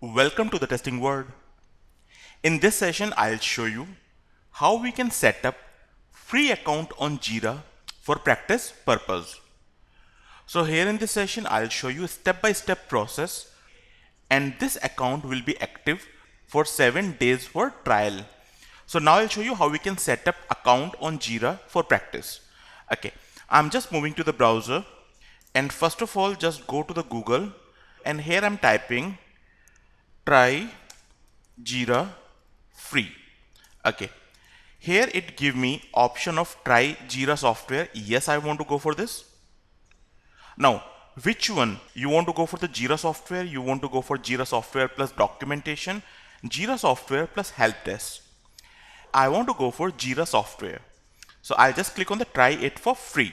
Welcome to the testing world. In this session, I'll show you how we can set up free account on Jira for practice purpose. So here in this session, I'll show you a step-by-step process, and this account will be active for 7 days for trial. So now I'll show you how we can set up account on Jira for practice. Okay, I'm just moving to the browser, and first of all just go to the Google, and here I'm typing try Jira free. Okay, here it give me option of try Jira software. Yes, I want to go for this. Now, which one you want to go for? The Jira software, you want to go for Jira software plus documentation, Jira software plus help desk. I want to go for Jira software, so I'll just click on the try it for free.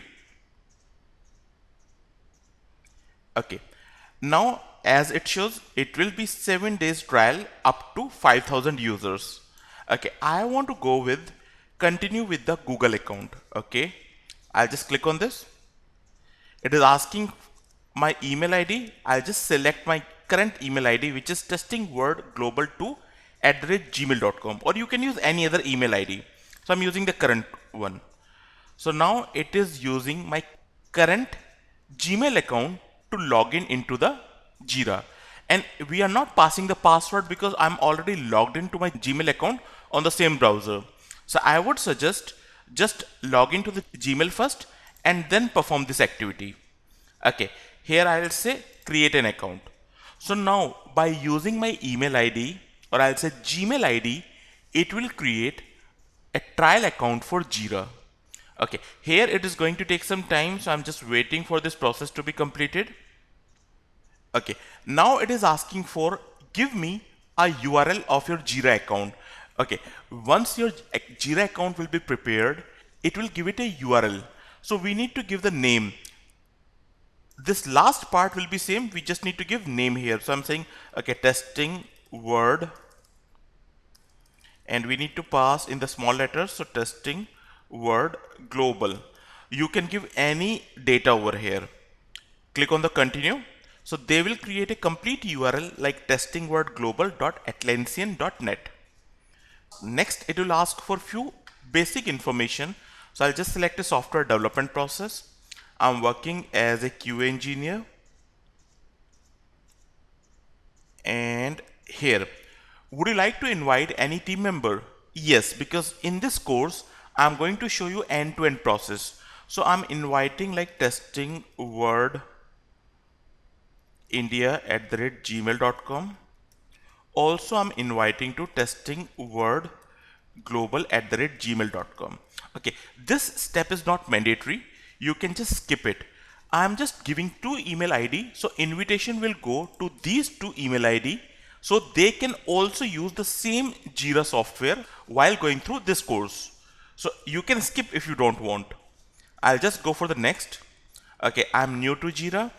Okay, now as it shows, it will be 7 days trial up to 5,000 users. Okay, I want to go with continue with the Google account. Okay, I'll just click on this. It is asking my email ID. I'll just select my current email ID, which is testingwordglobal2@gmail.com, or you can use any other email ID. So I'm using the current one. So now it is using my current Gmail account to log in into the Jira. And we are not passing the password because I'm already logged into my Gmail account on the same browser. So I would suggest just log into the Gmail first and then perform this activity. Okay, here I will say create an account. So now by using my email ID, or I'll say Gmail ID, it will create a trial account for Jira. Okay, here it is going to take some time, so I'm just waiting for this process to be completed. Okay, now it is asking for give me a URL of your Jira account. Okay, once your Jira account will be prepared, it will give it a URL. So we need to give the name. This last part will be same, we just need to give name here. So I'm saying, okay, testing word, and we need to pass in the small letters, so testing word global. You can give any data over here. Click on the continue. So they will create a complete URL like testingwordglobal.atlassian.net. Next, it will ask for few basic information. So I'll just select a software development process. I'm working as a QA engineer. And here, would you like to invite any team member? Yes, because in this course, I'm going to show you end-to-end process. So I'm inviting like testing word india@gmail.com. Also, I'm inviting to testing word global@gmail.com. Okay, this step is not mandatory. You can just skip it. I'm just giving two email ID, so invitation will go to these two email ID, so they can also use the same Jira software while going through this course. So you can skip if you don't want. I'll just go for the next. Okay, I'm new to Jira.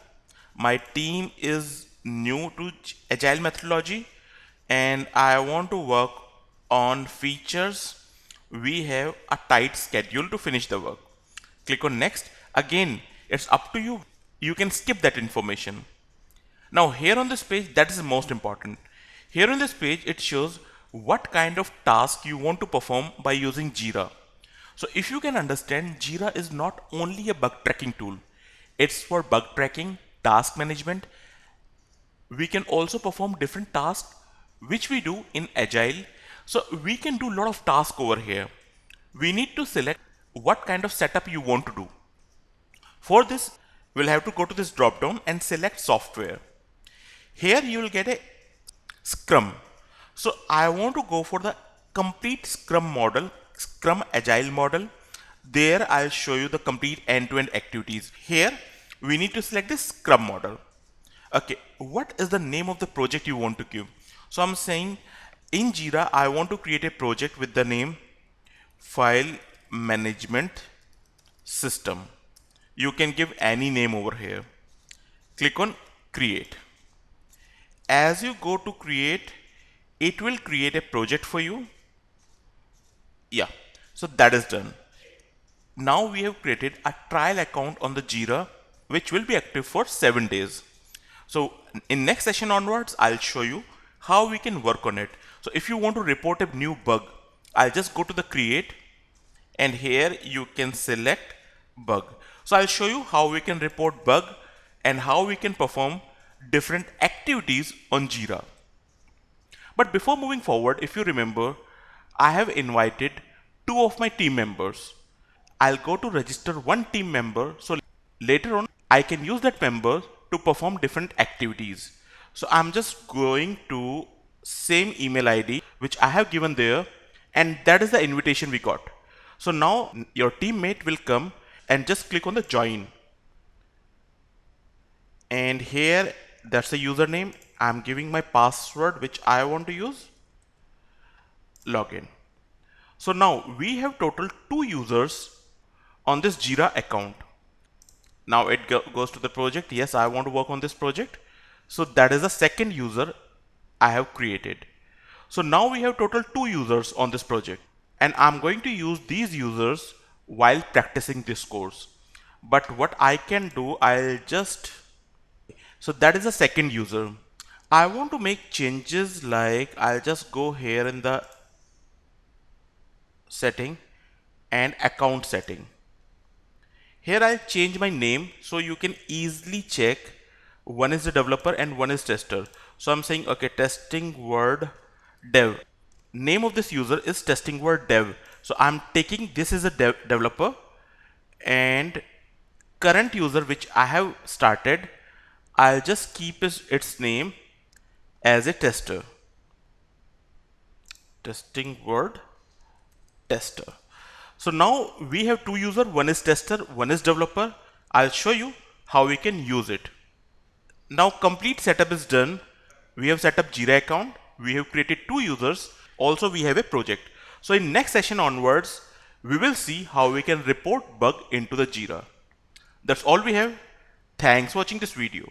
My team is new to agile methodology, and I want to work on features. We have a tight schedule to finish the work. Click on next. Again, it's up to you. You can skip that information. Now here on this page, that is the most important. Here on this page, it shows what kind of task you want to perform by using Jira. So if you can understand, Jira is not only a bug tracking tool. It's for bug tracking, task management. We can also perform different tasks which we do in agile. So we can do a lot of tasks over here. We need to select what kind of setup you want to do. For this, we'll have to go to this drop down and select software. Here you will get a Scrum. So I want to go for the complete Scrum model, Scrum Agile model. There I'll show you the complete end-to-end activities. Here we need to select this Scrum model. Okay, what is the name of the project you want to give? So I'm saying in Jira, I want to create a project with the name File Management System. You can give any name over here. Click on Create. As you go to create, it will create a project for you. Yeah, so that is done. Now we have created a trial account on the Jira, which will be active for 7 days. So in next session onwards, I'll show you how we can work on it. So if you want to report a new bug, I'll just go to the create, and here you can select bug. So I'll show you how we can report bug and how we can perform different activities on Jira. But before moving forward, if you remember, I have invited two of my team members. I'll go to register one team member, so later on I can use that member to perform different activities. So I'm just going to same email ID which I have given there, and that is the invitation we got. So now your teammate will come and just click on the join, and here that's the username. I'm giving my password which I want to use, login. So now we have total 2 users on this Jira account. Now it goes to the project. Yes, I want to work on this project. So that is the second user I have created. So now we have total 2 users on this project, and I'm going to use these users while practicing this course. But what I can do, so that is the second user. I want to make changes, like I'll just go here in the setting and account setting. Here I'll change my name so you can easily check one is the developer and one is tester. So I'm saying, okay, testing word dev. Name of this user is testing word dev. So I'm taking this is a developer, and current user which I have started, I'll just keep its name as a tester. Testing word tester. So now we have 2 users, one is tester, one is developer. I'll show you how we can use it. Now complete setup is done. We have set up Jira account. We have created 2 users. Also we have a project. So in next session onwards, we will see how we can report bug into the Jira. That's all we have. Thanks for watching this video.